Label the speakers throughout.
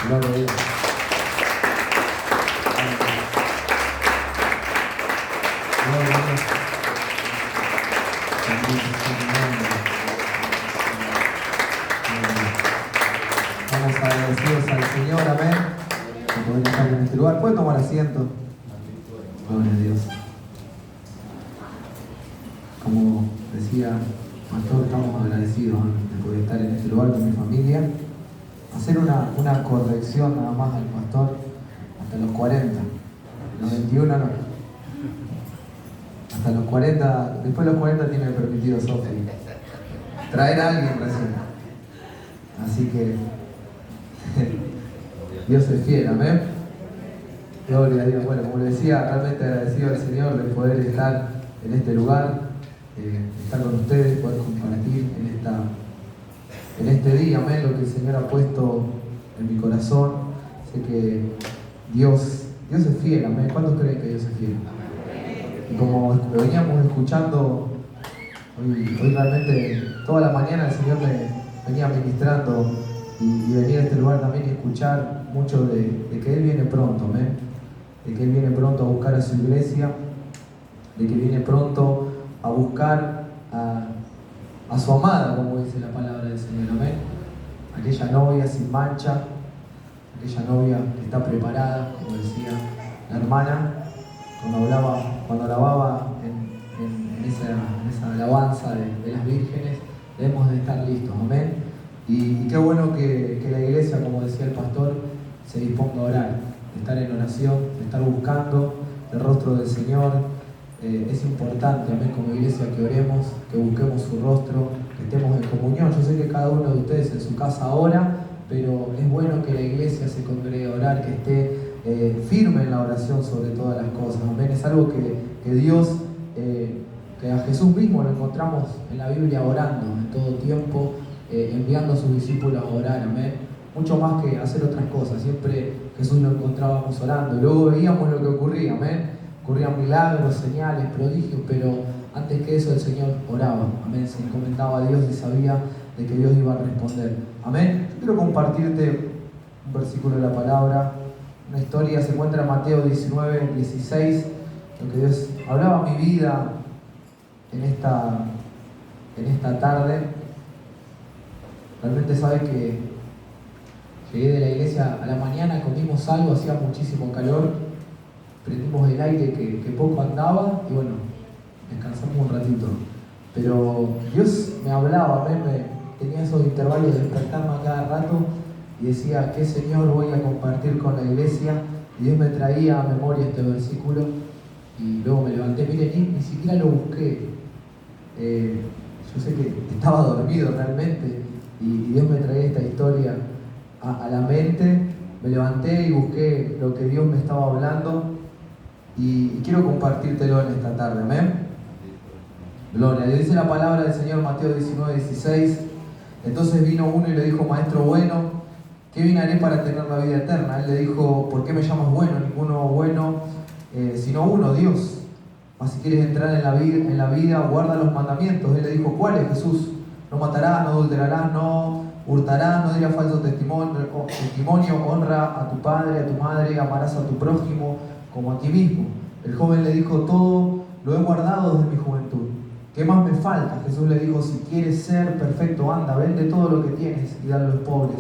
Speaker 1: Gloria a Dios. Gloria a Dios. Bendito sea tu nombre. Estamos agradecidos al Señor, amén, por poder estar en este lugar. ¿Pueden tomar asiento? Gloria a Dios. Como decía Pastor, estamos agradecidos de poder estar en este lugar con mi familia. Hacer una corrección nada más al pastor hasta los 40. Los 21 no. Hasta los 40, después de los 40 tiene permitido Sofi traer a alguien recién. Así que Dios es fiel, amén. Gloria a Dios. Bueno, como le decía, realmente agradecido al Señor de poder estar en este lugar, estar con ustedes, poder compartir en este día, amén, lo que el Señor ha puesto en mi corazón. Sé que Dios es fiel, amén. ¿Cuántos creen que Dios es fiel? Y como veníamos escuchando, hoy realmente toda la mañana el Señor me venía ministrando y venir a este lugar también y escuchar mucho de que Él viene pronto, amén. De que Él viene pronto a buscar a su iglesia, de que viene pronto a buscar a su amada, como dice la palabra del Señor, amén. Aquella novia sin mancha, aquella novia que está preparada, como decía la hermana, cuando alababa en esa alabanza de las vírgenes, debemos de estar listos, amén. Y qué bueno que la iglesia, como decía el pastor, se disponga a orar, de estar en oración, de estar buscando el rostro del Señor. Es importante, amén, como iglesia, que oremos, que busquemos su rostro, que estemos en comunión. Yo sé que cada uno de ustedes en su casa ora, pero es bueno que la iglesia se congregue a orar, que esté firme en la oración sobre todas las cosas, amén. Es algo que Dios, que a Jesús mismo lo encontramos en la Biblia orando en todo tiempo, enviando a sus discípulos a orar, amén. Mucho más que hacer otras cosas, siempre Jesús lo encontrábamos orando. Luego veíamos lo que ocurría, amén. Ocurrían milagros, señales, prodigios, pero antes que eso el Señor oraba, amén, se encomendaba a Dios y sabía de que Dios iba a responder, amén. Yo quiero compartirte un versículo de la palabra, una historia, se encuentra en Mateo 19, 16, lo que Dios hablaba a mi vida en esta tarde. Realmente sabe que llegué de la iglesia a la mañana, comimos algo, hacía muchísimo calor, prendimos el aire que poco andaba y bueno, descansamos un ratito. Pero Dios me hablaba, tenía esos intervalos de despertarme a cada rato y decía, ¿qué Señor voy a compartir con la iglesia? Y Dios me traía a memoria este versículo y luego me levanté. Miren, ni siquiera lo busqué. Yo sé que estaba dormido realmente y Dios me traía esta historia a la mente. Me levanté y busqué lo que Dios me estaba hablando. Y quiero compartírtelo en esta tarde, amén. Gloria. Le dice la palabra del Señor, Mateo 19, 16. Entonces vino uno y le dijo, maestro bueno, ¿qué bien haré para tener la vida eterna? Él le dijo, ¿por qué me llamas bueno? Ninguno bueno, sino uno, Dios. Mas si quieres entrar en la vida, guarda los mandamientos. Él le dijo, ¿cuáles, Jesús? No matarás, no adulterarás, no hurtarás, no dirás falso testimonio, honra a tu padre, a tu madre, amarás a tu prójimo como a ti mismo. El joven le dijo, todo lo he guardado desde mi juventud. ¿Qué más me falta? Jesús le dijo, si quieres ser perfecto, anda, vende todo lo que tienes y dale a los pobres,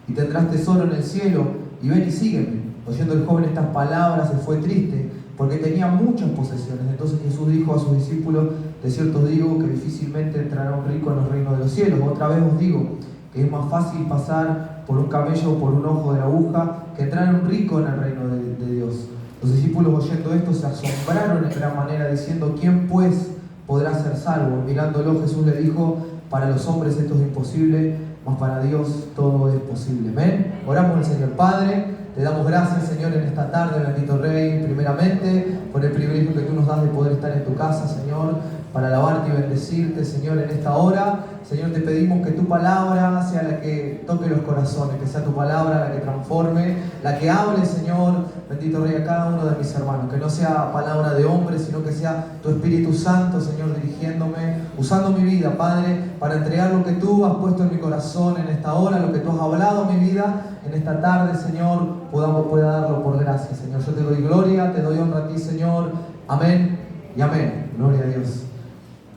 Speaker 1: y tendrás tesoro en el cielo, y ven y sígueme. Oyendo el joven estas palabras, se fue triste, porque tenía muchas posesiones. Entonces Jesús dijo a sus discípulos, de cierto os digo que difícilmente entrará un rico en los reinos de los cielos. Otra vez os digo que es más fácil pasar por un camello o por un ojo de la aguja que entrar en un rico en el reino de Dios. Los discípulos, oyendo esto, se asombraron en gran manera, diciendo, ¿quién pues podrá ser salvo? Mirándolo, Jesús le dijo, para los hombres esto es imposible, mas para Dios todo es posible. Amén. Oramos al Señor. Padre, te damos gracias, Señor, en esta tarde, bendito Rey, primeramente, por el privilegio que tú nos das de poder estar en tu casa, Señor, para alabarte y bendecirte, Señor, en esta hora. Señor, te pedimos que tu palabra sea la que toque los corazones, que sea tu palabra la que transforme, la que hable, Señor, bendito Rey, a cada uno de mis hermanos. Que no sea palabra de hombre, sino que sea tu Espíritu Santo, Señor, dirigiéndome, usando mi vida, Padre, para entregar lo que tú has puesto en mi corazón en esta hora, lo que tú has hablado en mi vida en esta tarde, Señor, pueda darlo por gracia, Señor. Yo te doy gloria, te doy honra a ti, Señor. Amén y amén. Gloria a Dios.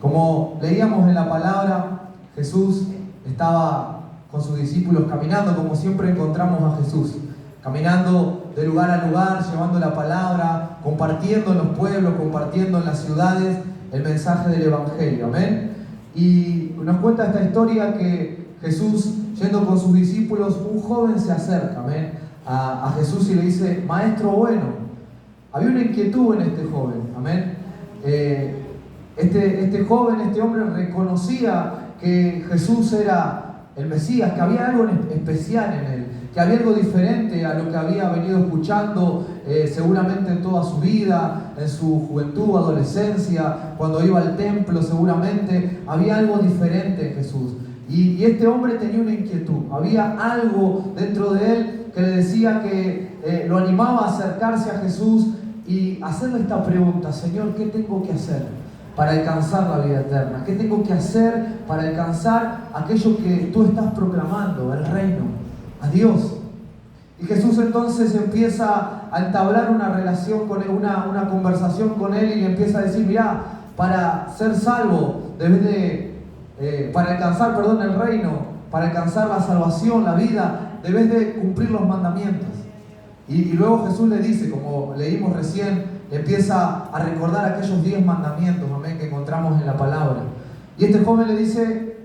Speaker 1: Como leíamos en la palabra, Jesús estaba con sus discípulos caminando, como siempre encontramos a Jesús, caminando de lugar a lugar, llevando la palabra, compartiendo en los pueblos, compartiendo en las ciudades el mensaje del Evangelio. Amén. Y nos cuenta esta historia que Jesús, yendo con sus discípulos, un joven se acerca, amén, a Jesús y le dice: Maestro bueno. Había una inquietud en este joven, amén. Este joven, este hombre reconocía que Jesús era el Mesías, que había algo especial en él, que había algo diferente a lo que había venido escuchando seguramente en toda su vida, en su juventud, adolescencia, cuando iba al templo seguramente, había algo diferente en Jesús. Y este hombre tenía una inquietud, había algo dentro de él que le decía que lo animaba a acercarse a Jesús y hacerle esta pregunta: Señor, ¿qué tengo que hacer para alcanzar la vida eterna? ¿Qué tengo que hacer para alcanzar aquello que tú estás proclamando, el reino, a Dios? Y Jesús entonces empieza a entablar una relación con él, una conversación con él, y le empieza a decir: mirá, para ser salvo, para alcanzar, el reino, para alcanzar la salvación, la vida, debes de cumplir los mandamientos. Y luego Jesús le dice, como leímos recién, le empieza a recordar aquellos 10 mandamientos, amén, que encontramos en la palabra. Y este joven le dice: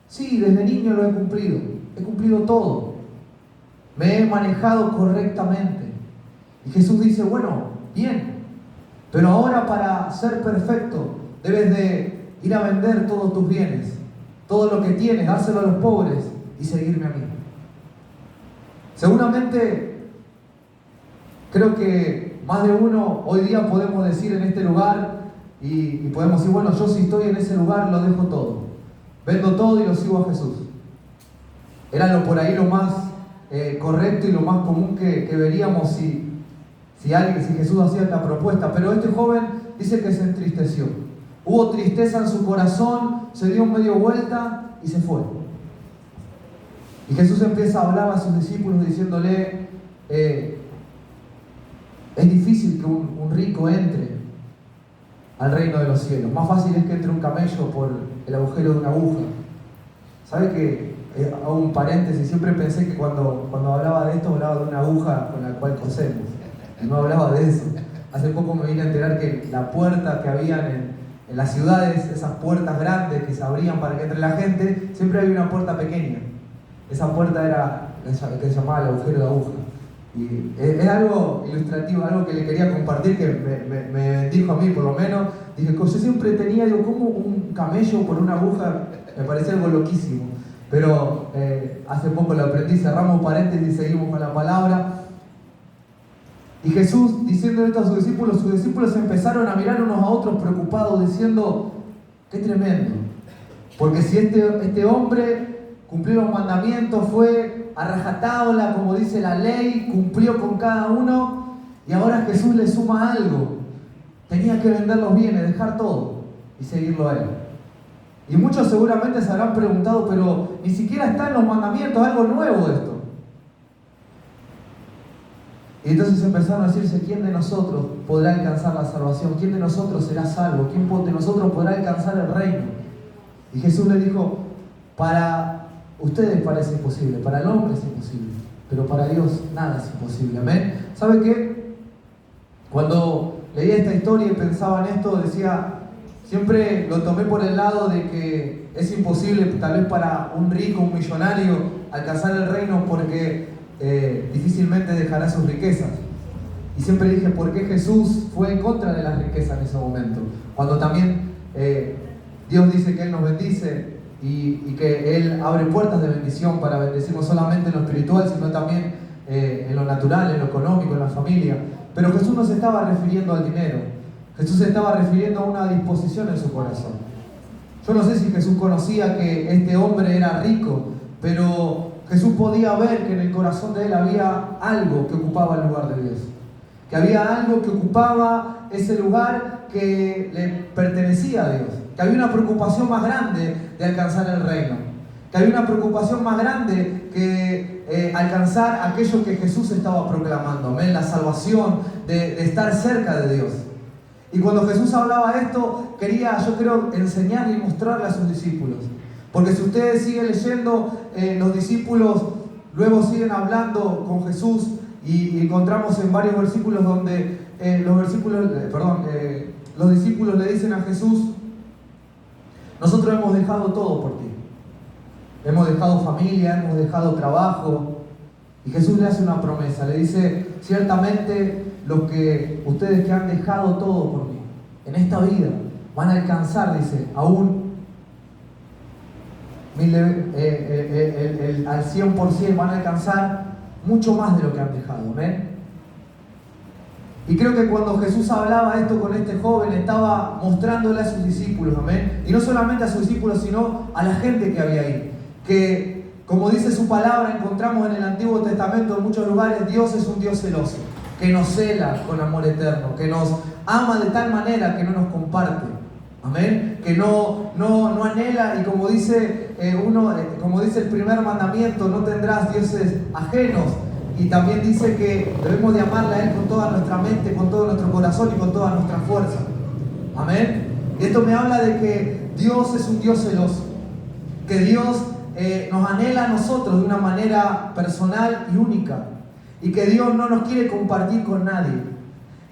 Speaker 1: sí, desde niño lo he cumplido todo, me he manejado correctamente. Y Jesús dice: bueno, bien, pero ahora para ser perfecto debes de ir a vender todos tus bienes, todo lo que tienes, dárselo a los pobres y seguirme a mí. Seguramente, creo que más de uno hoy día podemos decir en este lugar y podemos decir: bueno, yo si estoy en ese lugar lo dejo todo, vendo todo y lo sigo a Jesús. Era por ahí lo más correcto y lo más común que veríamos si Jesús hacía esta propuesta. Pero este joven dice que se entristeció. Hubo tristeza en su corazón, se dio medio vuelta y se fue. Y Jesús empieza a hablar a sus discípulos diciéndole: es difícil que un rico entre al reino de los cielos. Más fácil es que entre un camello por el agujero de una aguja. ¿Sabe que hago un paréntesis? Siempre pensé que cuando hablaba de esto, hablaba de una aguja con la cual cosemos. Y no hablaba de eso. Hace poco me vine a enterar que la puerta que habían en las ciudades, esas puertas grandes que se abrían para que entre la gente, siempre había una puerta pequeña. Esa puerta era la que se llamaba el agujero de aguja. Y es algo ilustrativo, algo que le quería compartir, que me bendijo a mí por lo menos. Dije: yo siempre tenía, como un camello por una aguja, me parecía algo loquísimo. Pero hace poco lo aprendí. Cerramos paréntesis y seguimos con la palabra. Y Jesús, diciendo esto a sus discípulos empezaron a mirar unos a otros preocupados, diciendo: qué tremendo. Porque si este hombre cumplió los mandamientos, fue a rajatabla, como dice la ley, cumplió con cada uno, y ahora Jesús le suma algo: tenía que vender los bienes, dejar todo y seguirlo a él. Y muchos seguramente se habrán preguntado: pero ni siquiera está en los mandamientos, algo nuevo esto. Y entonces empezaron a decirse: ¿quién de nosotros podrá alcanzar la salvación? ¿Quién de nosotros será salvo? ¿Quién de nosotros podrá alcanzar el reino? Y Jesús le dijo: para ustedes parece imposible, para el hombre es imposible, pero para Dios nada es imposible. Amén. ¿Sabe qué? Cuando leía esta historia y pensaba en esto, decía, siempre lo tomé por el lado de que es imposible tal vez para un rico, un millonario, alcanzar el reino, porque difícilmente dejará sus riquezas. Y siempre dije: ¿por qué Jesús fue en contra de las riquezas en ese momento? Cuando también Dios dice que Él nos bendice y que Él abre puertas de bendición para bendecir no solamente en lo espiritual, sino también en lo natural, en lo económico, en la familia. Pero Jesús no se estaba refiriendo al dinero. Jesús se estaba refiriendo a una disposición en su corazón. Yo no sé si Jesús conocía que este hombre era rico, pero Jesús podía ver que en el corazón de él había algo que ocupaba el lugar de Dios. Que había algo que ocupaba ese lugar que le pertenecía a Dios. Que había una preocupación más grande de alcanzar el reino. Que había una preocupación más grande que alcanzar aquello que Jesús estaba proclamando. Amén, la salvación de estar cerca de Dios. Y cuando Jesús hablaba esto, quería, yo creo, enseñarle y mostrarle a sus discípulos. Porque si ustedes siguen leyendo, los discípulos luego siguen hablando con Jesús y encontramos en varios versículos donde los discípulos le dicen a Jesús: nosotros hemos dejado todo por ti. Hemos dejado familia, hemos dejado trabajo. Y Jesús le hace una promesa, le dice: ciertamente ustedes que han dejado todo por mí, en esta vida, van a alcanzar, dice, aún al 100%, van a alcanzar mucho más de lo que han dejado. ¿Amén? Y creo que cuando Jesús hablaba esto con este joven, estaba mostrándole a sus discípulos, amén, y no solamente a sus discípulos, sino a la gente que había ahí, que, como dice su palabra, encontramos en el Antiguo Testamento en muchos lugares: Dios es un Dios celoso, que nos cela con amor eterno, que nos ama de tal manera que no nos comparte, amén, que no anhela, y como dice como dice el primer mandamiento: no tendrás dioses ajenos. Y también dice que debemos de amarle a Él con toda nuestra mente, con todo nuestro corazón y con toda nuestra fuerza, amén. Y esto me habla de que Dios es un Dios celoso, que Dios nos anhela a nosotros de una manera personal y única, y que Dios no nos quiere compartir con nadie.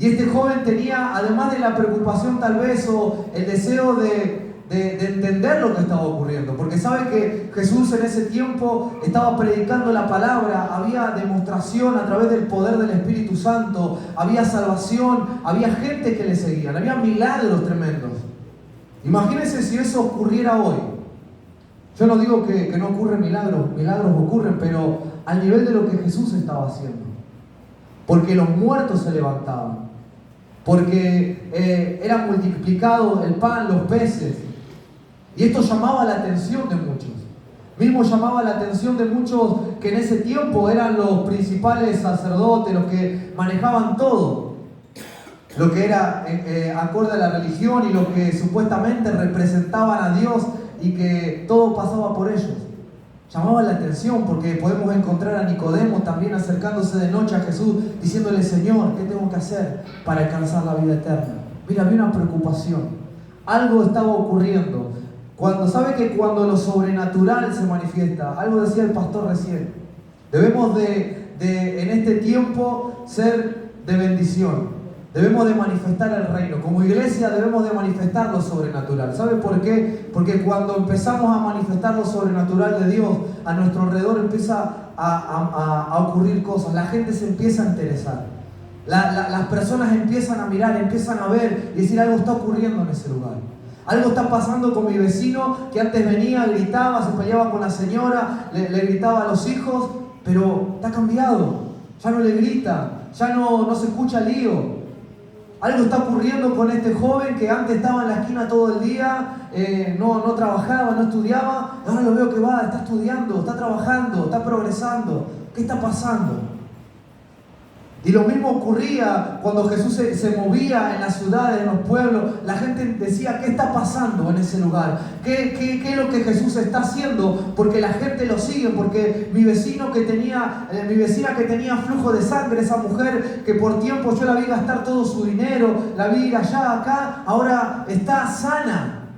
Speaker 1: Y este joven tenía, además de la preocupación tal vez, o el deseo de entender lo que estaba ocurriendo, porque sabe que Jesús en ese tiempo estaba predicando la palabra, había demostración a través del poder del Espíritu Santo, había salvación, había gente que le seguían, había milagros tremendos. Imagínense si eso ocurriera hoy. Yo no digo que no ocurren milagros ocurren, pero al nivel de lo que Jesús estaba haciendo. Porque los muertos se levantaban, porque era multiplicado el pan, los peces. Y esto llamaba la atención de muchos. Mismo llamaba la atención de muchos que en ese tiempo eran los principales sacerdotes, los que manejaban todo, lo que era acorde a la religión y lo que supuestamente representaban a Dios, y que todo pasaba por ellos. Llamaba la atención porque podemos encontrar a Nicodemo también acercándose de noche a Jesús, diciéndole: Señor, ¿qué tengo que hacer para alcanzar la vida eterna? Mira, había una preocupación. Algo estaba ocurriendo. Cuando lo sobrenatural se manifiesta, algo decía el pastor recién, debemos en este tiempo ser de bendición, debemos de manifestar el reino, como iglesia debemos de manifestar lo sobrenatural. ¿Sabe por qué? Porque cuando empezamos a manifestar lo sobrenatural de Dios, a nuestro alrededor empieza a ocurrir cosas, la gente se empieza a interesar, las personas empiezan a mirar, empiezan a ver y decir: algo está ocurriendo en ese lugar. Algo está pasando con mi vecino que antes venía, gritaba, se peleaba con la señora, le gritaba a los hijos, pero está cambiado, ya no le grita, ya no se escucha lío. Algo está ocurriendo con este joven que antes estaba en la esquina todo el día, no trabajaba, no estudiaba, ahora lo veo que está estudiando, está trabajando, está progresando. ¿Qué está pasando? Y lo mismo ocurría cuando Jesús se movía en las ciudades, en los pueblos. La gente decía: ¿qué está pasando en ese lugar? ¿Qué es lo que Jesús está haciendo? Porque la gente lo sigue, porque mi vecina que tenía flujo de sangre, esa mujer que por tiempo yo la vi gastar todo su dinero, la vi ir allá, acá, ahora está sana.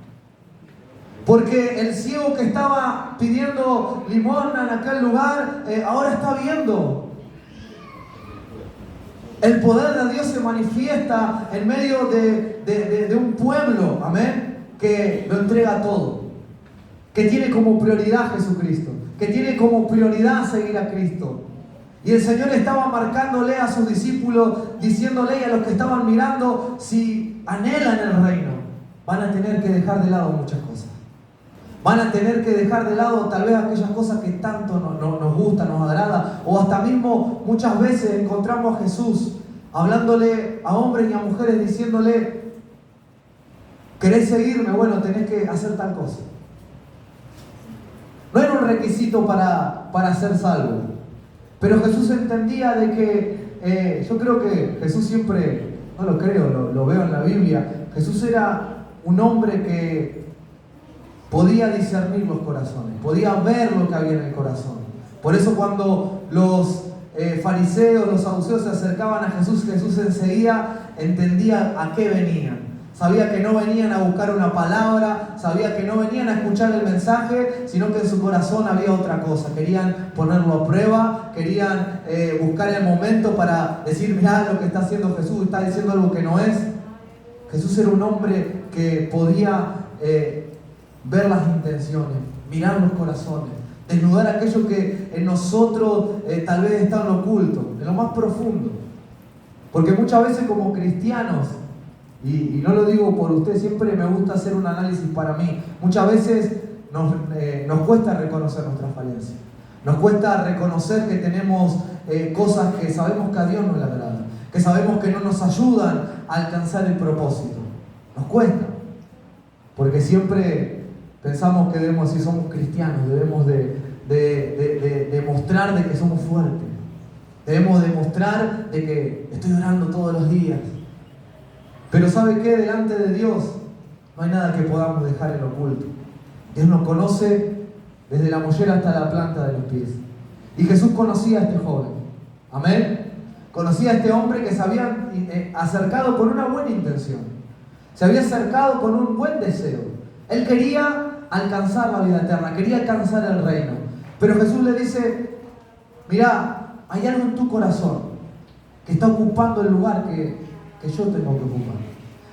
Speaker 1: Porque el ciego que estaba pidiendo limosna en aquel lugar, ahora está viendo. El poder de Dios se manifiesta en medio de un pueblo, amén, que lo entrega todo, que tiene como prioridad a Jesucristo, que tiene como prioridad seguir a Cristo. Y el Señor estaba marcándole a sus discípulos, diciéndole a los que estaban mirando: si anhelan el reino, van a tener que dejar de lado muchas cosas. Van a tener que dejar de lado tal vez aquellas cosas que tanto nos gustan, nos agrada, o hasta mismo muchas veces encontramos a Jesús hablándole a hombres y a mujeres, diciéndole: ¿Querés seguirme? Bueno, tenés que hacer tal cosa. No era un requisito para ser salvo. Pero Jesús entendía de que, yo creo que Jesús siempre, no lo creo, lo veo en la Biblia, Jesús era un hombre que podía discernir los corazones, podía ver lo que había en el corazón. Por eso cuando los fariseos, los saduceos se acercaban a Jesús, Jesús enseguida entendía a qué venían. Sabía que no venían a buscar una palabra, sabía que no venían a escuchar el mensaje, sino que en su corazón había otra cosa. Querían ponerlo a prueba, querían buscar el momento para decir, mirá lo que está haciendo Jesús, está diciendo algo que no es. Jesús era un hombre que podía ver las intenciones, mirar los corazones, desnudar aquello que en nosotros tal vez está en lo oculto, en lo más profundo. Porque muchas veces como cristianos, y no lo digo por usted, siempre me gusta hacer un análisis para mí. Muchas veces nos cuesta reconocer nuestras falencias. Nos cuesta reconocer que tenemos cosas que sabemos que a Dios no le agradan, que sabemos que no nos ayudan a alcanzar el propósito. Nos cuesta. Porque siempre pensamos que debemos, si somos cristianos, debemos de demostrar de que somos fuertes. Debemos demostrar de que estoy orando todos los días. Pero ¿sabe qué? Delante de Dios no hay nada que podamos dejar en oculto. Dios nos conoce desde la mollera hasta la planta de los pies. Y Jesús conocía a este joven. Amén. Conocía a este hombre que se había acercado con una buena intención. Se había acercado con un buen deseo. Él quería alcanzar la vida eterna, quería alcanzar el reino. Pero Jesús le dice, mirá, hay algo en tu corazón que está ocupando el lugar que yo tengo que ocupar.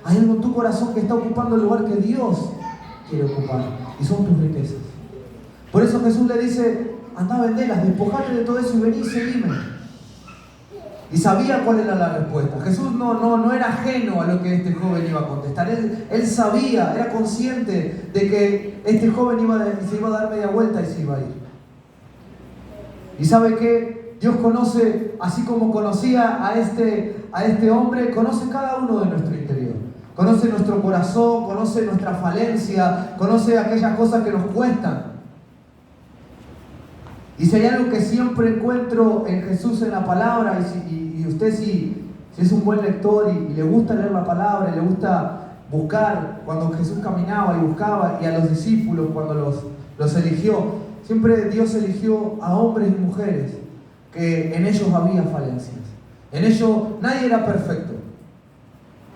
Speaker 1: Hay algo en tu corazón que está ocupando el lugar que Dios quiere ocupar, y son tus riquezas. Por eso Jesús le dice, andá a venderlas, despojate de todo eso y vení y seguime. Y sabía cuál era la respuesta. Jesús no era ajeno a lo que este joven iba a contestar. Él sabía, era consciente de que este joven se iba a dar media vuelta y se iba a ir. ¿Y sabe qué? Dios conoce, así como conocía a este hombre, conoce cada uno de nuestro interior. Conoce nuestro corazón, conoce nuestra falencia, conoce aquellas cosas que nos cuestan. Y si hay algo que siempre encuentro en Jesús en la palabra, y usted si es un buen lector y le gusta leer la palabra, y le gusta buscar, cuando Jesús caminaba y buscaba, y a los discípulos cuando los eligió, siempre Dios eligió a hombres y mujeres que en ellos había falencias. En ellos nadie era perfecto.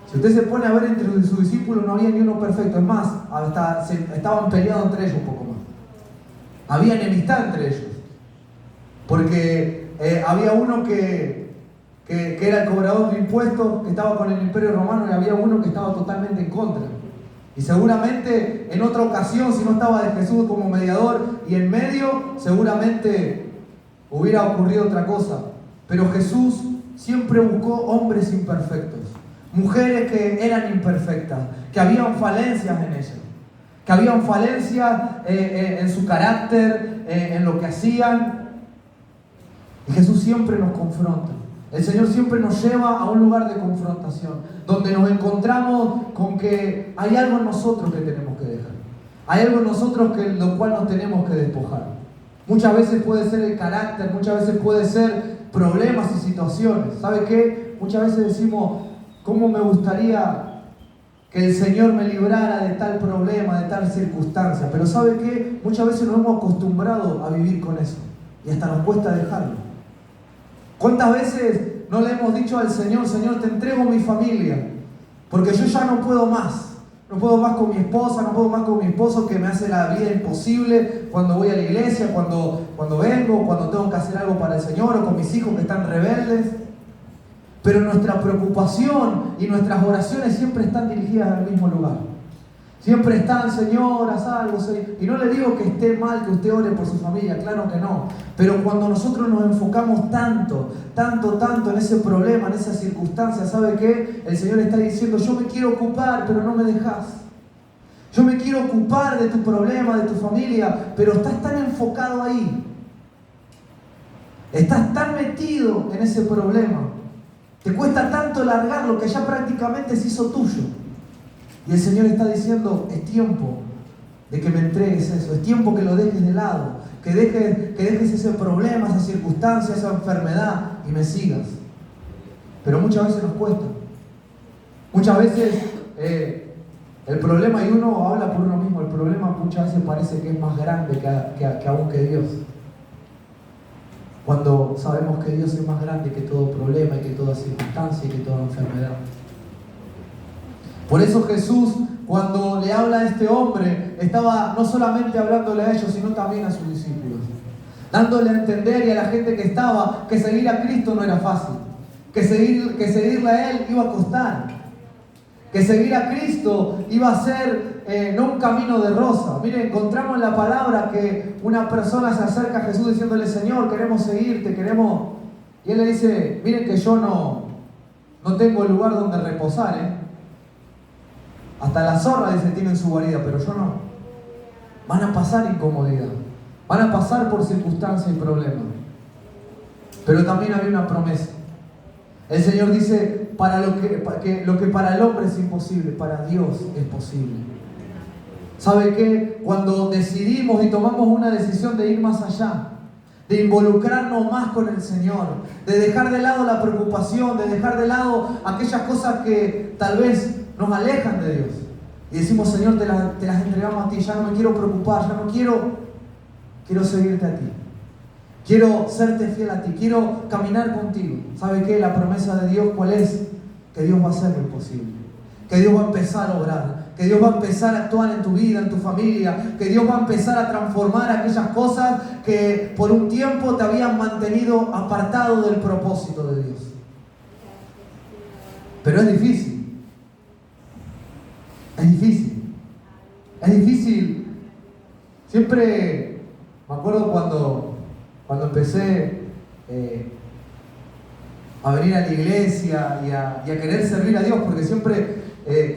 Speaker 1: Si usted se pone a ver entre sus discípulos, no había ni uno perfecto. Es más, hasta estaban peleados entre ellos un poco más. Había enemistad entre ellos. Porque había uno que era el cobrador de impuestos, que estaba con el Imperio Romano, y había uno que estaba totalmente en contra. Y seguramente en otra ocasión, si no estaba de Jesús como mediador y en medio, seguramente hubiera ocurrido otra cosa. Pero Jesús siempre buscó hombres imperfectos, mujeres que eran imperfectas, que habían falencias en ellas, que habían falencias en su carácter, en lo que hacían. Y Jesús siempre nos confronta. El Señor siempre nos lleva a un lugar de confrontación, donde nos encontramos con que hay algo en nosotros que tenemos que dejar. Hay algo en nosotros lo cual nos tenemos que despojar. Muchas veces puede ser el carácter, muchas veces puede ser problemas y situaciones. ¿Sabe qué? Muchas veces decimos, ¿cómo me gustaría que el Señor me librara de tal problema, de tal circunstancia? Pero ¿sabe qué? Muchas veces nos hemos acostumbrado a vivir con eso y hasta nos cuesta dejarlo. ¿Cuántas veces no le hemos dicho al Señor, Señor, te entrego mi familia, porque yo ya no puedo más? No puedo más con mi esposa, no puedo más con mi esposo que me hace la vida imposible cuando voy a la iglesia, cuando vengo, cuando tengo que hacer algo para el Señor, o con mis hijos que están rebeldes. Pero nuestra preocupación y nuestras oraciones siempre están dirigidas al mismo lugar. Siempre están, Señor, haz algo. Y no le digo que esté mal que usted ore por su familia, claro que no. Pero cuando nosotros nos enfocamos tanto en ese problema, en esa circunstancia, ¿sabe qué? El Señor está diciendo, yo me quiero ocupar, pero no me dejas. Yo me quiero ocupar de tu problema, de tu familia, pero estás tan enfocado ahí. Estás tan metido en ese problema. Te cuesta tanto largarlo que ya prácticamente se hizo tuyo. Y el Señor está diciendo, es tiempo de que me entregues eso, es tiempo que lo dejes de lado, que dejes ese problema, esa circunstancia, esa enfermedad y me sigas. Pero muchas veces nos cuesta. Muchas veces el problema, y uno habla por uno mismo, el problema muchas veces parece que es más grande que aún que Dios. Cuando sabemos que Dios es más grande que todo problema y que toda circunstancia y que toda enfermedad. Por eso Jesús, cuando le habla a este hombre, estaba no solamente hablándole a ellos, sino también a sus discípulos. Dándole a entender y a la gente que estaba que seguir a Cristo no era fácil. Que seguirle a Él iba a costar. Que seguir a Cristo iba a ser no un camino de rosa. Miren, encontramos en la palabra que una persona se acerca a Jesús diciéndole, Señor, queremos seguirte, queremos... Y Él le dice, miren que yo no tengo lugar donde reposar, Hasta las zorras, dice, tienen su guarida, pero yo no. Van a pasar incomodidad. Van a pasar por circunstancias y problemas. Pero también había una promesa. El Señor dice, lo que para el hombre es imposible, para Dios es posible. ¿Sabe qué? Cuando decidimos y tomamos una decisión de ir más allá, de involucrarnos más con el Señor, de dejar de lado la preocupación, de dejar de lado aquellas cosas que tal vez nos alejan de Dios. Y decimos, Señor, te las entregamos a ti, ya no me quiero preocupar, ya no quiero seguirte a ti. Quiero serte fiel a ti, quiero caminar contigo. ¿Sabe qué? La promesa de Dios, ¿cuál es? Que Dios va a hacer lo imposible. Que Dios va a empezar a obrar. Que Dios va a empezar a actuar en tu vida, en tu familia. Que Dios va a empezar a transformar aquellas cosas que por un tiempo te habían mantenido apartado del propósito de Dios. Pero es difícil. Es difícil. Es difícil. Siempre me acuerdo cuando empecé a venir a la iglesia y a querer servir a Dios, porque siempre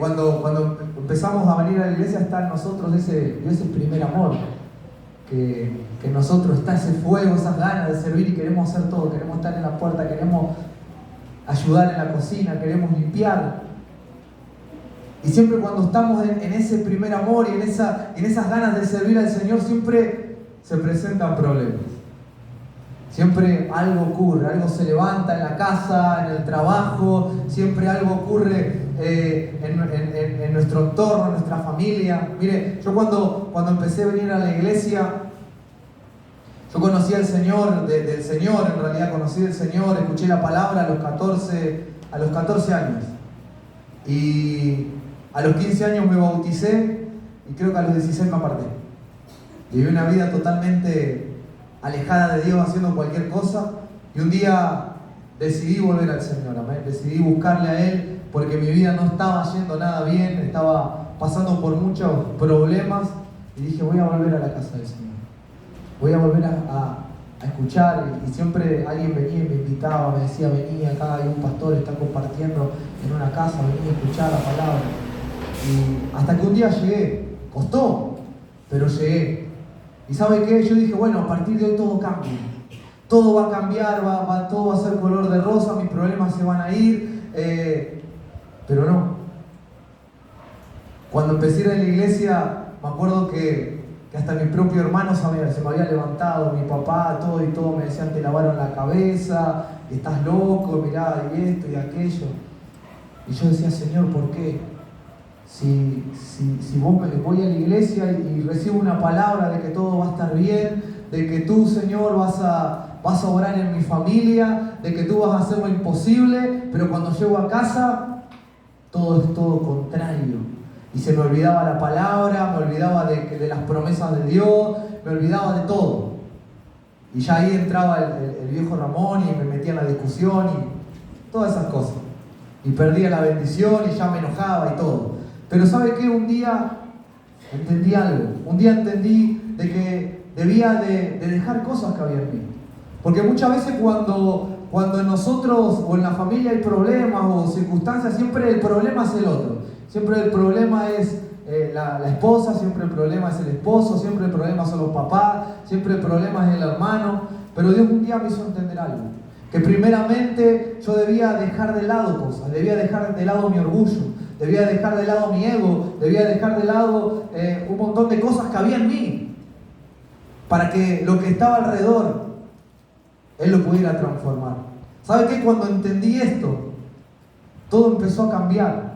Speaker 1: cuando empezamos a venir a la iglesia está en nosotros ese primer amor, que en nosotros está ese fuego, esas ganas de servir y queremos hacer todo, queremos estar en la puerta, queremos ayudar en la cocina, queremos limpiar. Y siempre cuando estamos en ese primer amor y en esas ganas de servir al Señor, siempre se presentan problemas. Siempre algo ocurre, algo se levanta en la casa, en el trabajo, siempre algo ocurre en nuestro entorno, en nuestra familia. Mire, yo cuando empecé a venir a la iglesia, yo conocí al Señor, del Señor, en realidad conocí del Señor, escuché la palabra a los 14 años. Y a los 15 años me bauticé y creo que a los 16 me aparté. Viví una vida totalmente alejada de Dios, haciendo cualquier cosa, y un día decidí volver al Señor, amén. Decidí buscarle a Él porque mi vida no estaba yendo nada bien, estaba pasando por muchos problemas, y dije, voy a volver a la casa del Señor, voy a volver a escuchar. Y siempre alguien venía y me invitaba, me decía, vení acá, hay un pastor, está compartiendo en una casa, vení a escuchar la palabra. Y hasta que un día llegué, costó, pero llegué. ¿Y sabe qué? Yo dije, bueno, a partir de hoy todo cambia. Todo va a cambiar, todo va a ser color de rosa, mis problemas se van a ir. Pero no. Cuando empecé a ir a la iglesia, me acuerdo que hasta mi propio hermano se me había levantado, mi papá, todo y todo me decían, te lavaron la cabeza, estás loco, mirá, y esto y aquello. Y yo decía, Señor, ¿por qué? Si voy a la iglesia y recibo una palabra de que todo va a estar bien, de que tú, Señor, vas a obrar en mi familia, de que tú vas a hacer lo imposible, pero cuando llego a casa, todo es todo contrario. Y se me olvidaba la palabra, me olvidaba de las promesas de Dios, me olvidaba de todo. Y ya ahí entraba el viejo Ramón y me metía en la discusión y todas esas cosas. Y perdía la bendición y ya me enojaba y todo. Pero ¿sabe qué? Un día entendí algo. Un día entendí de que debía de dejar cosas que había en mí. Porque muchas veces cuando en nosotros o en la familia hay problemas o circunstancias, siempre el problema es el otro. Siempre el problema es la esposa, siempre el problema es el esposo, siempre el problema son los papás, siempre el problema es el hermano. Pero Dios un día me hizo entender algo. Que primeramente yo debía dejar de lado cosas, debía dejar de lado mi orgullo, debía dejar de lado mi ego, debía dejar de lado un montón de cosas que había en mí, para que lo que estaba alrededor, Él lo pudiera transformar. ¿Sabe qué? Cuando entendí esto, todo empezó a cambiar.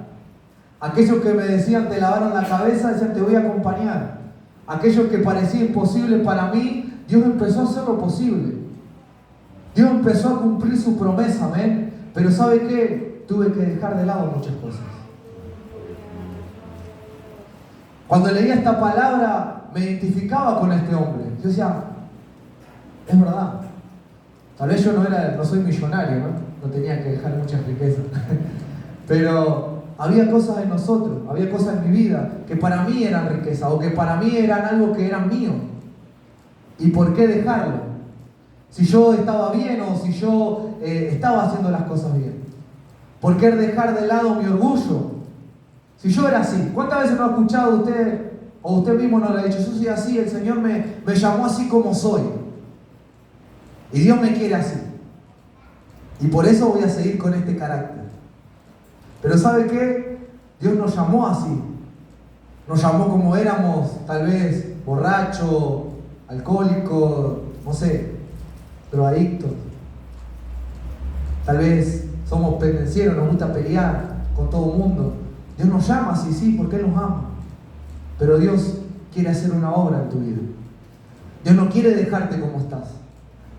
Speaker 1: Aquellos que me decían, te lavaron la cabeza, decían, te voy a acompañar. Aquellos que parecía imposible para mí, Dios empezó a hacer lo posible. Dios empezó a cumplir su promesa, amén. Pero ¿sabe qué? Tuve que dejar de lado muchas cosas. Cuando leía esta palabra, me identificaba con este hombre. Yo decía, es verdad. Tal vez yo no soy millonario, ¿no? No tenía que dejar muchas riquezas. Pero había cosas en nosotros, había cosas en mi vida que para mí eran riqueza o que para mí eran algo que eran mío. ¿Y por qué dejarlo? Si yo estaba bien o si yo estaba haciendo las cosas bien. ¿Por qué dejar de lado mi orgullo? Si yo era así, ¿cuántas veces no ha escuchado usted o usted mismo no le ha dicho, yo soy así, el Señor me llamó así como soy? Y Dios me quiere así. Y por eso voy a seguir con este carácter. Pero ¿sabe qué? Dios nos llamó así. Nos llamó como éramos, tal vez borrachos, alcohólicos, no sé, drogadictos. Tal vez somos pendencieros, nos gusta pelear con todo el mundo. Dios nos llama así, sí, porque Él nos ama. Pero Dios quiere hacer una obra en tu vida. Dios no quiere dejarte como estás.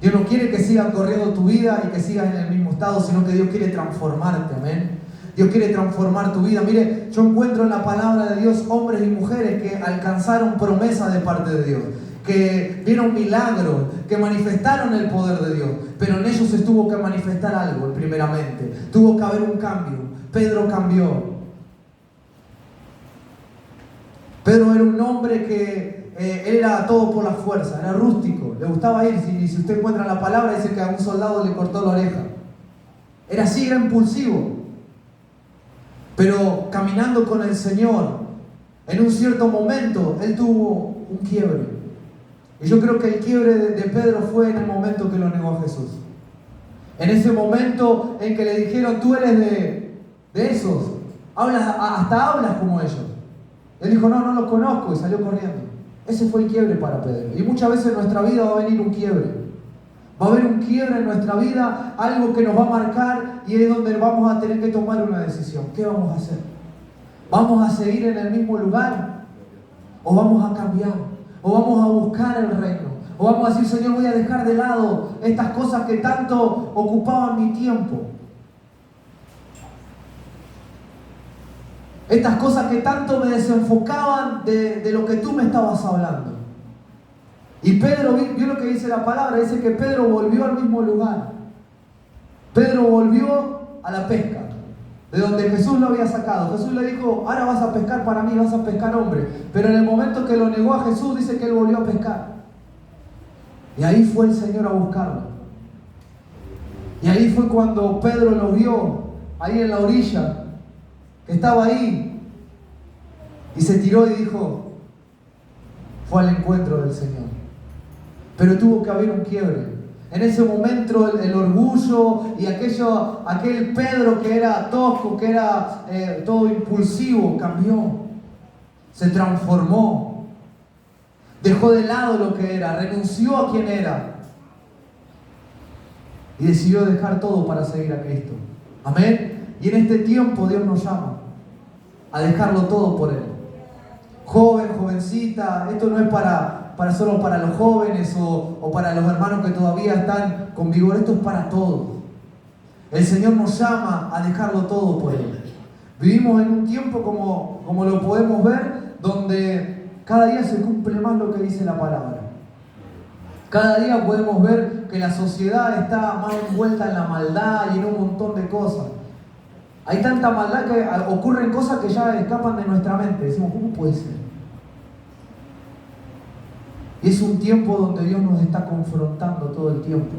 Speaker 1: Dios no quiere que sigas corriendo tu vida y que sigas en el mismo estado, sino que Dios quiere transformarte, amén. Dios quiere transformar tu vida. Mire, yo encuentro en la palabra de Dios hombres y mujeres que alcanzaron promesas de parte de Dios, que vieron milagros, que manifestaron el poder de Dios, pero en ellos se tuvo que manifestar algo primeramente. Tuvo que haber un cambio. Pedro cambió. Pedro era un hombre que él era todo por la fuerza, era rústico, le gustaba ir. Si usted encuentra la palabra, dice que a un soldado le cortó la oreja. Era así, era impulsivo. Pero caminando con el Señor, en un cierto momento, él tuvo un quiebre. Y yo creo que el quiebre de Pedro fue en el momento que lo negó a Jesús. En ese momento en que le dijeron, tú eres de esos, hasta hablas como ellos. Él dijo, no los conozco, y salió corriendo. Ese fue el quiebre para Pedro. Y muchas veces en nuestra vida va a venir un quiebre. Va a haber un quiebre en nuestra vida, algo que nos va a marcar, y es donde vamos a tener que tomar una decisión. ¿Qué vamos a hacer? ¿Vamos a seguir en el mismo lugar? ¿O vamos a cambiar? ¿O vamos a buscar el reino? ¿O vamos a decir, Señor, voy a dejar de lado estas cosas que tanto ocupaban mi tiempo? Estas cosas que tanto me desenfocaban de lo que tú me estabas hablando. Y Pedro vio lo que dice la palabra, dice que Pedro volvió al mismo lugar. Pedro volvió a la pesca, de donde Jesús lo había sacado. Jesús le dijo, ahora vas a pescar para mí, vas a pescar hombre. Pero en el momento que lo negó a Jesús, dice que él volvió a pescar. Y ahí fue el Señor a buscarlo. Y ahí fue cuando Pedro lo vio, ahí en la orilla, que estaba ahí. Y se tiró y dijo, fue al encuentro del Señor. Pero tuvo que haber un quiebre. En ese momento el orgullo y aquel Pedro que era tosco, que era todo impulsivo, cambió. Se transformó. Dejó de lado lo que era, renunció a quien era. Y decidió dejar todo para seguir a Cristo. Amén. Y en este tiempo Dios nos llama a dejarlo todo por Él. Joven, jovencita, esto no es solo para los jóvenes o para los hermanos que todavía están con vigor, esto es para todos. El Señor nos llama a dejarlo todo por Él. Vivimos en un tiempo como lo podemos ver, donde cada día se cumple más lo que dice la palabra. Cada día podemos ver que la sociedad está más envuelta en la maldad y en un montón de cosas. Hay tanta maldad que ocurren cosas que ya escapan de nuestra mente. Decimos, ¿cómo puede ser? Y es un tiempo donde Dios nos está confrontando todo el tiempo.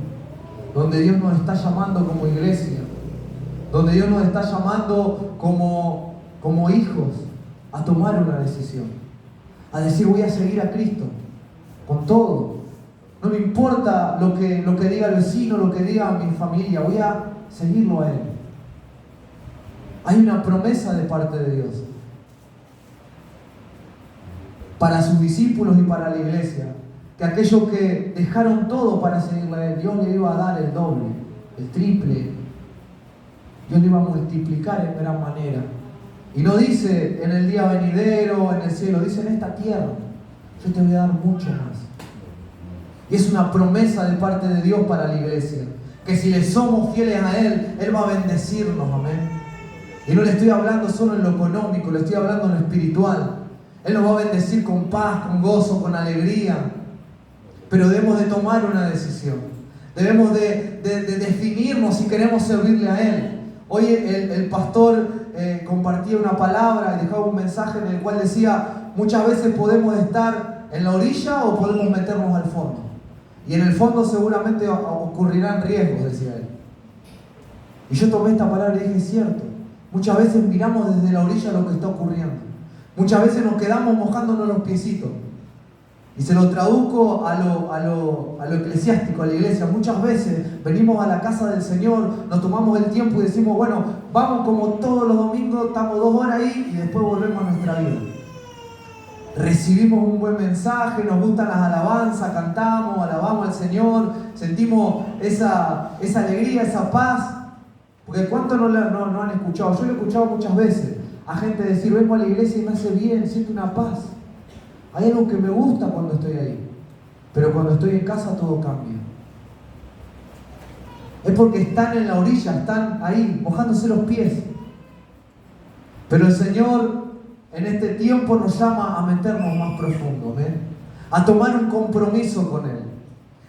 Speaker 1: Donde Dios nos está llamando como iglesia. Donde Dios nos está llamando como hijos a tomar una decisión. A decir, voy a seguir a Cristo. Con todo. No me importa lo que diga el vecino, lo que diga mi familia. Voy a seguirlo a Él. Hay una promesa de parte de Dios para sus discípulos y para la iglesia, que aquellos que dejaron todo para seguirle a Él, Dios le iba a dar el doble, el triple. Dios le iba a multiplicar en gran manera. Y no dice en el día venidero, en el cielo, dice en esta tierra. Yo te voy a dar mucho más. Y es una promesa de parte de Dios para la iglesia, que si le somos fieles a Él, Él va a bendecirnos, amén. Y no le estoy hablando solo en lo económico, le estoy hablando en lo espiritual. Él nos va a bendecir con paz, con gozo, con alegría. Pero debemos de tomar una decisión. Debemos de definirnos si queremos servirle a Él. Hoy el pastor compartía una palabra y dejaba un mensaje en el cual decía: muchas veces podemos estar en la orilla o podemos meternos al fondo. Y en el fondo seguramente ocurrirán riesgos, decía él. Y yo tomé esta palabra y dije: es cierto. Muchas veces miramos desde la orilla lo que está ocurriendo. Muchas veces nos quedamos mojándonos los piecitos. Y se lo traduzco a lo eclesiástico, a la iglesia. Muchas veces venimos a la casa del Señor, nos tomamos el tiempo y decimos: bueno, vamos como todos los domingos, estamos 2 horas ahí y después volvemos a nuestra vida. Recibimos un buen mensaje, nos gustan las alabanzas, cantamos, alabamos al Señor, sentimos esa alegría, esa paz. Porque ¿cuántos no han escuchado? Yo lo he escuchado muchas veces a gente decir: vengo a la iglesia y me hace bien, siento una paz. Hay algo que me gusta cuando estoy ahí, pero cuando estoy en casa todo cambia. Es porque están en la orilla, están ahí, mojándose los pies. Pero el Señor en este tiempo nos llama a meternos más profundo, ¿ven? A tomar un compromiso con Él,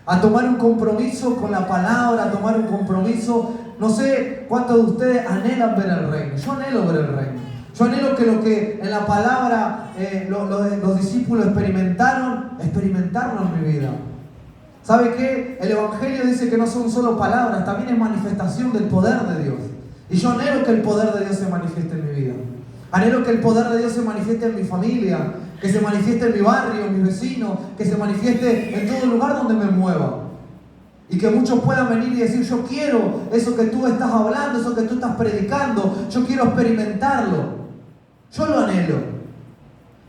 Speaker 1: a tomar un compromiso con la palabra, a tomar un compromiso. No sé cuántos de ustedes anhelan ver el reino. Yo anhelo ver el reino. Yo anhelo que lo que en la palabra los discípulos experimentarlo en mi vida. ¿Sabe qué? El Evangelio dice que no son solo palabras, también es manifestación del poder de Dios. Y yo anhelo que el poder de Dios se manifieste en mi vida. Anhelo que el poder de Dios se manifieste en mi familia, que se manifieste en mi barrio, en mis vecinos, que se manifieste en todo lugar donde me mueva. Y que muchos puedan venir y decir: yo quiero eso que tú estás hablando, eso que tú estás predicando, yo quiero experimentarlo. Yo lo anhelo,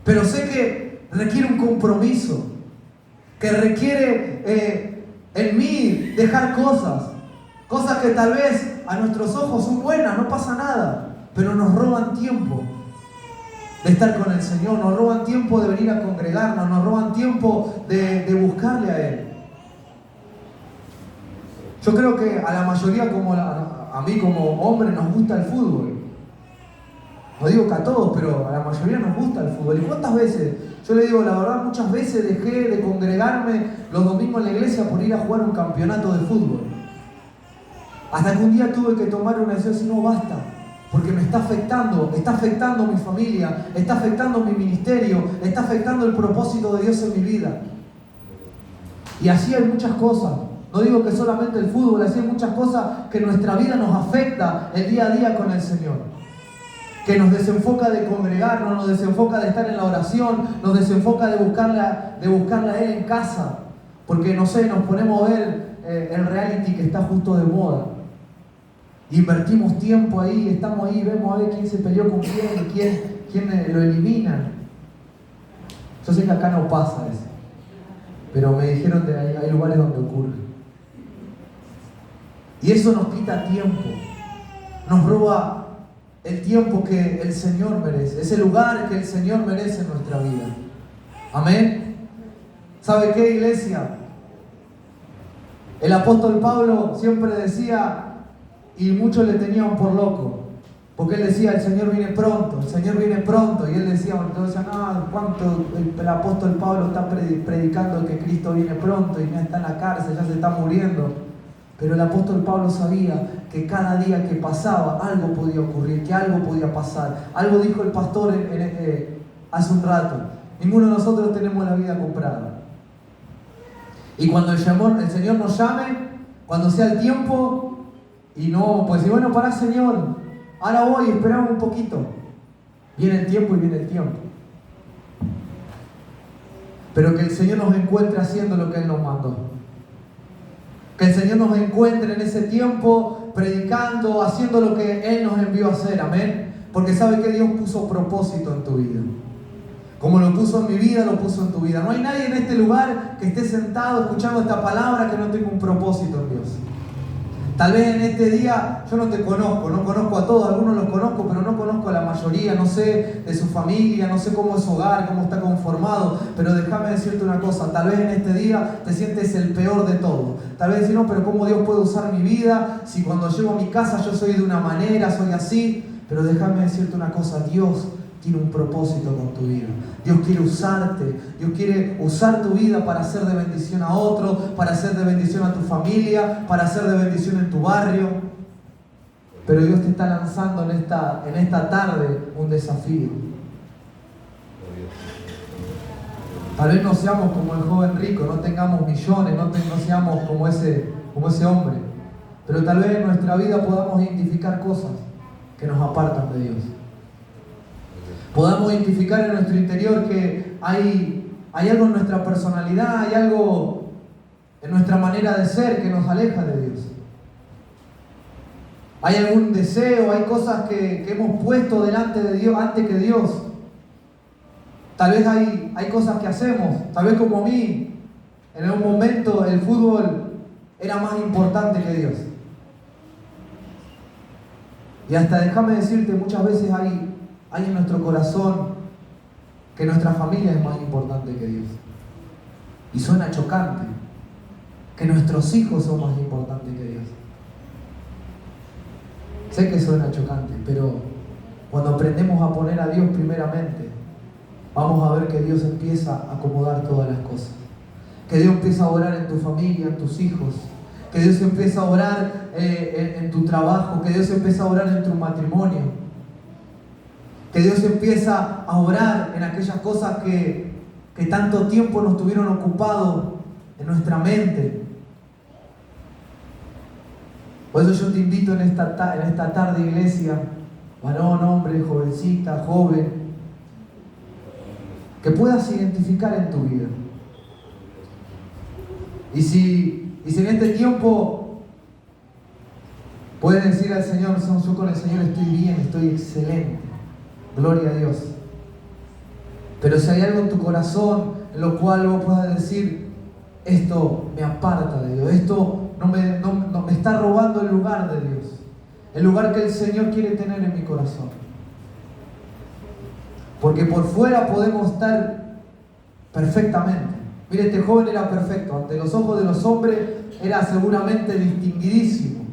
Speaker 1: pero sé que requiere un compromiso, que requiere en mí dejar cosas que tal vez a nuestros ojos son buenas, no pasa nada, pero nos roban tiempo de estar con el Señor, nos roban tiempo de venir a congregarnos, nos roban tiempo de buscarle a Él. Yo creo que a la mayoría, como a mí como hombre, nos gusta el fútbol. No digo que a todos, pero a la mayoría nos gusta el fútbol. ¿Y cuántas veces? Yo le digo, la verdad, muchas veces dejé de congregarme los domingos en la iglesia por ir a jugar un campeonato de fútbol. Hasta que un día tuve que tomar una decisión: no, basta, porque me está afectando mi familia, está afectando mi ministerio, está afectando el propósito de Dios en mi vida. Y así hay muchas cosas. No digo que solamente el fútbol, así hay muchas cosas que en nuestra vida nos afecta el día a día con el Señor. Que nos desenfoca de congregarnos, nos desenfoca de estar en la oración, nos desenfoca de buscarle a Él en casa. Porque, no sé, nos ponemos a ver el reality que está justo de moda. Invertimos tiempo ahí, estamos ahí, vemos a ver quién se peleó con quién, quién lo eliminan. Yo sé que acá no pasa eso, pero me dijeron que hay lugares donde ocurre. Y eso nos quita tiempo, nos roba el tiempo que el Señor merece, ese lugar que el Señor merece en nuestra vida. Amén. ¿Sabe qué, iglesia? El apóstol Pablo siempre decía, y muchos le tenían por loco, porque él decía: el Señor viene pronto, el Señor viene pronto. Y él decía, ¿cuánto el apóstol Pablo está predicando que Cristo viene pronto y ya está en la cárcel, ya se está muriendo? Pero el apóstol Pablo sabía que cada día que pasaba algo podía ocurrir, que algo podía pasar. Algo dijo el pastor hace un rato: ninguno de nosotros tenemos la vida comprada. Y cuando el Señor nos llame, cuando sea el tiempo, y no, pues si bueno, pará, Señor, ahora voy, esperamos un poquito. Viene el tiempo y viene el tiempo. Pero que el Señor nos encuentre haciendo lo que Él nos mandó. Que el Señor nos encuentre en ese tiempo predicando, haciendo lo que Él nos envió a hacer, amén. Porque sabe que Dios puso propósito en tu vida. Como lo puso en mi vida, lo puso en tu vida. No hay nadie en este lugar que esté sentado escuchando esta palabra que no tenga un propósito en Dios. Tal vez en este día yo no te conozco, no conozco a todos, algunos los conozco, pero no conozco a la mayoría, no sé de su familia, no sé cómo es su hogar, cómo está conformado, pero déjame decirte una cosa, tal vez en este día te sientes el peor de todo. Tal vez decir, no, pero ¿cómo Dios puede usar mi vida? Si cuando llego a mi casa yo soy de una manera, soy así, pero déjame decirte una cosa, Dios tiene un propósito con tu vida. Dios quiere usarte. Dios quiere usar tu vida para hacer de bendición a otro, para hacer de bendición a tu familia, para hacer de bendición en tu barrio. Pero Dios te está lanzando en esta tarde un desafío. Tal vez no seamos como el joven rico, no tengamos millones, no seamos como ese hombre. Pero tal vez en nuestra vida podamos identificar cosas que nos apartan de Dios. Podamos identificar en nuestro interior que hay algo en nuestra personalidad, hay algo en nuestra manera de ser que nos aleja de Dios. Hay algún deseo, hay cosas que hemos puesto delante de Dios, antes que Dios. Tal vez hay cosas que hacemos, tal vez como a mí, en un momento el fútbol era más importante que Dios. Y hasta déjame decirte, muchas veces hay en nuestro corazón que nuestra familia es más importante que Dios. Y suena chocante, que nuestros hijos son más importantes que Dios. Sé que suena chocante, pero cuando aprendemos a poner a Dios primeramente, vamos a ver que Dios empieza a acomodar todas las cosas. Que Dios empieza a orar en tu familia, en tus hijos. Que Dios empieza a orar en tu trabajo. Que Dios empieza a orar en tu matrimonio. Que Dios empieza a orar en aquellas cosas que tanto tiempo nos tuvieron ocupados en nuestra mente. Por eso yo te invito en esta tarde, iglesia, varón, hombre, jovencita, joven, que puedas identificar en tu vida. Y si en este tiempo puedes decir al Señor, yo con el Señor estoy bien, estoy excelente. Gloria a Dios. Pero si hay algo en tu corazón en lo cual vos puedas decir, esto me aparta de Dios, esto no me está robando el lugar de Dios, el lugar que el Señor quiere tener en mi corazón. Porque por fuera podemos estar perfectamente. Mire, este joven era perfecto, ante los ojos de los hombres era seguramente distinguidísimo.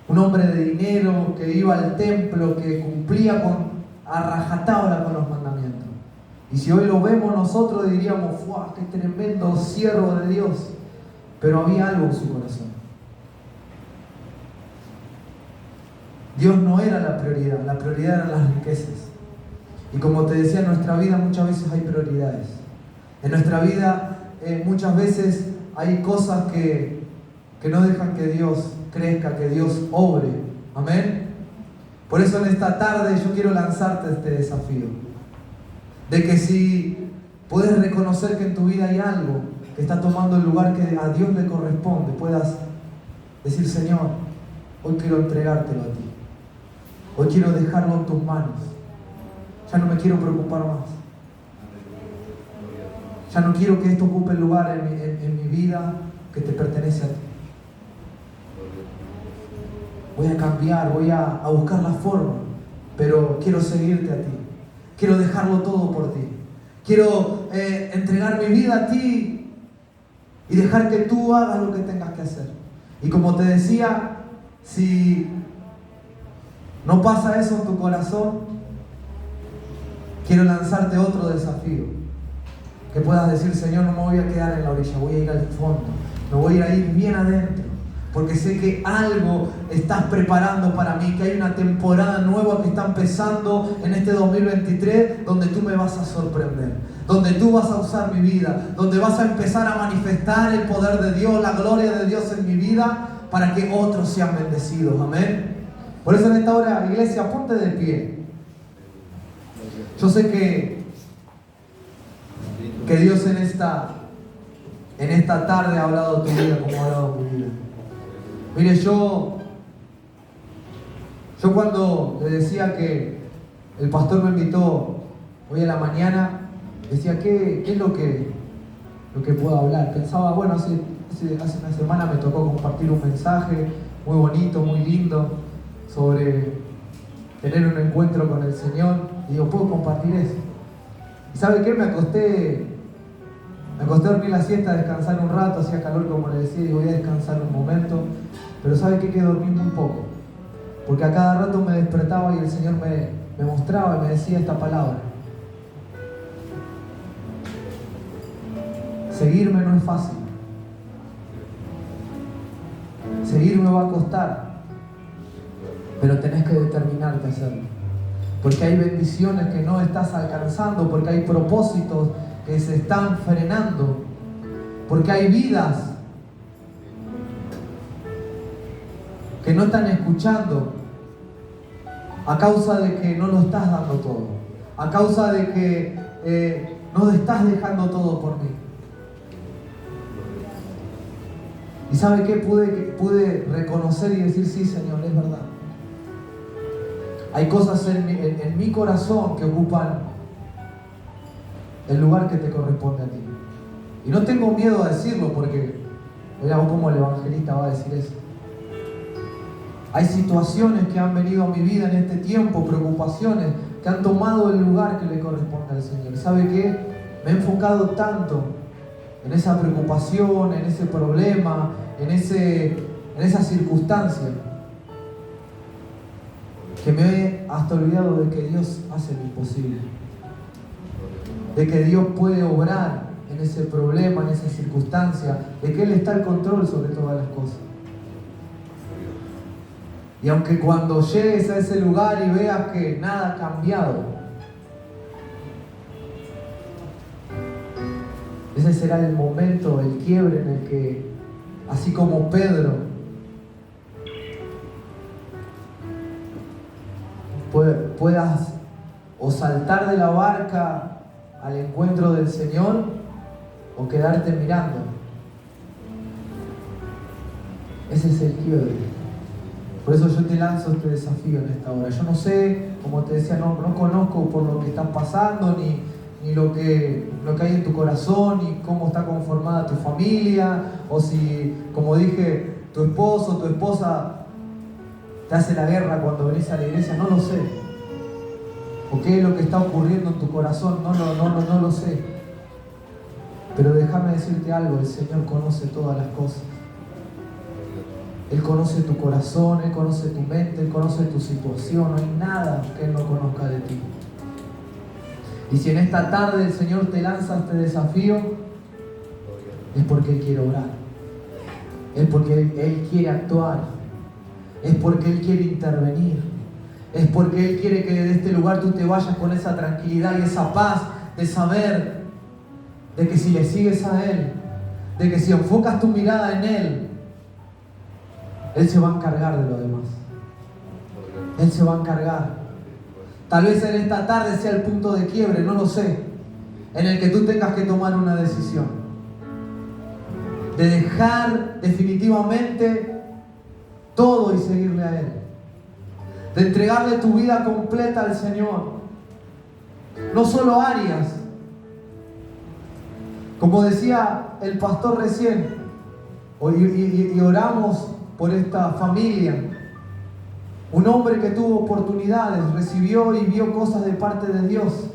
Speaker 1: Un hombre de dinero, que iba al templo, que cumplía a rajatabla con los mandamientos. Y si hoy lo vemos nosotros diríamos, ¡fuah, qué tremendo siervo de Dios! Pero había algo en su corazón. Dios no era la prioridad eran las riquezas. Y como te decía, en nuestra vida muchas veces hay prioridades. En nuestra vida muchas veces hay cosas que no dejan que Dios crezca, que Dios obre. Amén. Por eso en esta tarde yo quiero lanzarte este desafío. De que si puedes reconocer que en tu vida hay algo que está tomando el lugar que a Dios le corresponde, puedas decir, Señor, hoy quiero entregártelo a ti. Hoy quiero dejarlo en tus manos. Ya no me quiero preocupar más. Ya no quiero que esto ocupe el lugar en mi vida que te pertenece a ti. Voy a cambiar, voy a buscar la forma, pero quiero seguirte a ti. Quiero dejarlo todo por ti. Quiero entregar mi vida a ti y dejar que tú hagas lo que tengas que hacer. Y como te decía, si no pasa eso en tu corazón, quiero lanzarte otro desafío. Que puedas decir, Señor, no me voy a quedar en la orilla, voy a ir al fondo. Me voy a ir bien adentro. Porque sé que algo estás preparando para mí, que hay una temporada nueva que está empezando en este 2023, donde tú me vas a sorprender, donde tú vas a usar mi vida, donde vas a empezar a manifestar el poder de Dios, la gloria de Dios en mi vida, para que otros sean bendecidos. Amén. Por eso en esta hora, iglesia, ponte de pie. Yo sé que Dios en esta tarde ha hablado de tu vida como ha hablado de mi vida. Mire, yo Yo cuando le decía que el pastor me invitó hoy a la mañana, decía, ¿qué es lo que puedo hablar? Pensaba, bueno, hace una semana me tocó compartir un mensaje muy bonito, muy lindo, sobre tener un encuentro con el Señor. Y digo, ¿puedo compartir eso? ¿Y sabe qué? Me acosté a dormir la siesta, a descansar un rato, hacía calor como le decía, y digo, voy a descansar un momento. Pero ¿sabe qué? Que dormí muy poco. Porque a cada rato me despertaba y el Señor me mostraba y me decía esta palabra. Seguirme no es fácil. Seguirme va a costar. Pero tenés que determinarte a hacerlo. Porque hay bendiciones que no estás alcanzando, porque hay propósitos que se están frenando, porque hay vidas que no están escuchando a causa de que no lo estás dando todo, a causa de que no estás dejando todo por mí. ¿Y sabe qué? Pude reconocer y decir, sí, Señor, es verdad. Hay cosas en mi corazón que ocupan el lugar que te corresponde a ti. Y no tengo miedo a decirlo porque, oiga, vos como el evangelista va a decir eso. Hay situaciones que han venido a mi vida en este tiempo, preocupaciones que han tomado el lugar que le corresponde al Señor. ¿Sabe qué? Me he enfocado tanto en esa preocupación, en ese problema, en esa circunstancia, que me he hasta olvidado de que Dios hace lo imposible, de que Dios puede obrar en ese problema, en esa circunstancia, de que Él está al control sobre todas las cosas. Y aunque cuando llegues a ese lugar y veas que nada ha cambiado, ese será el momento, el quiebre en el que, así como Pedro, puedas o saltar de la barca al encuentro del Señor o quedarte mirando. Ese es el quiebre. Por eso yo te lanzo este desafío en esta hora. Yo no sé, como te decía, no conozco por lo que estás pasando, ni lo que hay en tu corazón, ni cómo está conformada tu familia, o si, como dije, tu esposo, tu esposa te hace la guerra cuando venís a la iglesia. No lo sé. O qué es lo que está ocurriendo en tu corazón. No lo sé. Pero déjame decirte algo, el Señor conoce todas las cosas. Él conoce tu corazón, Él conoce tu mente, Él conoce tu situación. No hay nada que Él no conozca de ti. Y si en esta tarde el Señor te lanza este desafío, es porque Él quiere orar. Es porque Él quiere actuar. Es porque Él quiere intervenir. Es porque Él quiere que de este lugar tú te vayas con esa tranquilidad y esa paz de saber de que si le sigues a Él, de que si enfocas tu mirada en Él, Él se va a encargar de lo demás. Él se va a encargar. Tal vez en esta tarde sea el punto de quiebre, no lo sé, en el que tú tengas que tomar una decisión. De dejar definitivamente todo y seguirle a Él. De entregarle tu vida completa al Señor. No solo áreas. Como decía el pastor recién, y oramos por esta familia. Un hombre que tuvo oportunidades, recibió y vio cosas de parte de Dios,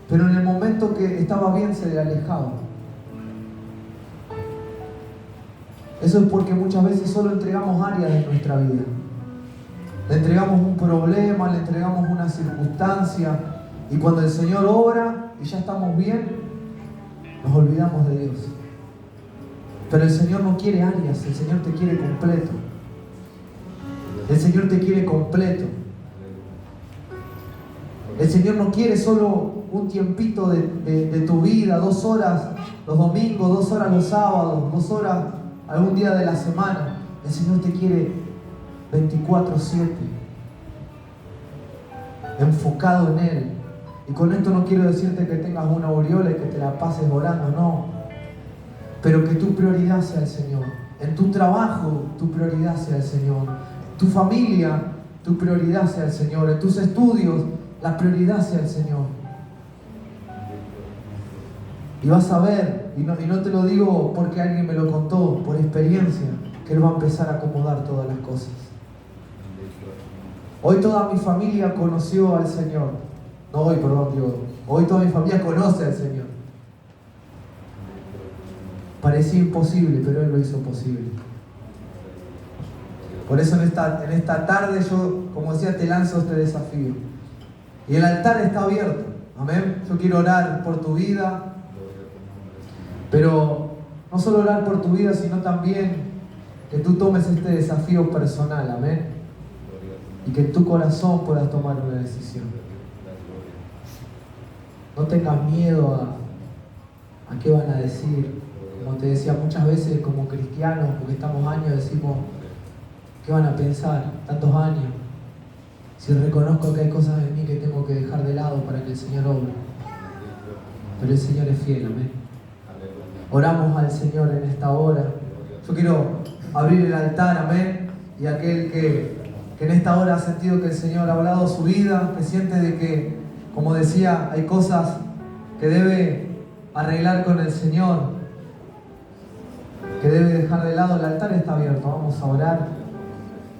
Speaker 1: pero en el momento que estaba bien se le alejaba. Eso es porque muchas veces solo entregamos áreas de nuestra vida. Le entregamos un problema, le entregamos una circunstancia, y cuando el Señor obra y ya estamos bien, nos olvidamos de Dios. Pero el Señor no quiere áreas, el Señor te quiere completo. El Señor te quiere completo. El Señor no quiere solo un tiempito de tu vida, 2 horas los domingos, 2 horas los sábados, 2 horas algún día de la semana. El Señor te quiere 24/7, enfocado en Él. Y con esto no quiero decirte que tengas una aureola y que te la pases orando, no. Pero que tu prioridad sea el Señor. En tu trabajo, tu prioridad sea el Señor. Tu familia, tu prioridad sea el Señor. En tus estudios, la prioridad sea el Señor. Y vas a ver, y no te lo digo porque alguien me lo contó, por experiencia, que Él va a empezar a acomodar todas las cosas. Hoy toda mi familia conoció al Señor. No hoy, perdón, digo, hoy toda mi familia conoce al Señor. Parecía imposible, pero Él lo hizo posible. Por eso en esta tarde yo, como decía, te lanzo este desafío. Y el altar está abierto. Amén. Yo quiero orar por tu vida. Pero no solo orar por tu vida, sino también que tú tomes este desafío personal. Amén. Y que en tu corazón puedas tomar una decisión. No tengas miedo a qué van a decir. Como te decía, muchas veces como cristianos, porque estamos años, decimos, ¿qué van a pensar? Tantos años. Si reconozco que hay cosas en mí que tengo que dejar de lado para que el Señor obre. Pero el Señor es fiel, amén. Oramos al Señor en esta hora. Yo quiero abrir el altar, amén. Y aquel que en esta hora ha sentido que el Señor ha hablado su vida, que siente de que, como decía, hay cosas que debe arreglar con el Señor, que debe dejar de lado, el altar está abierto. Vamos a orar.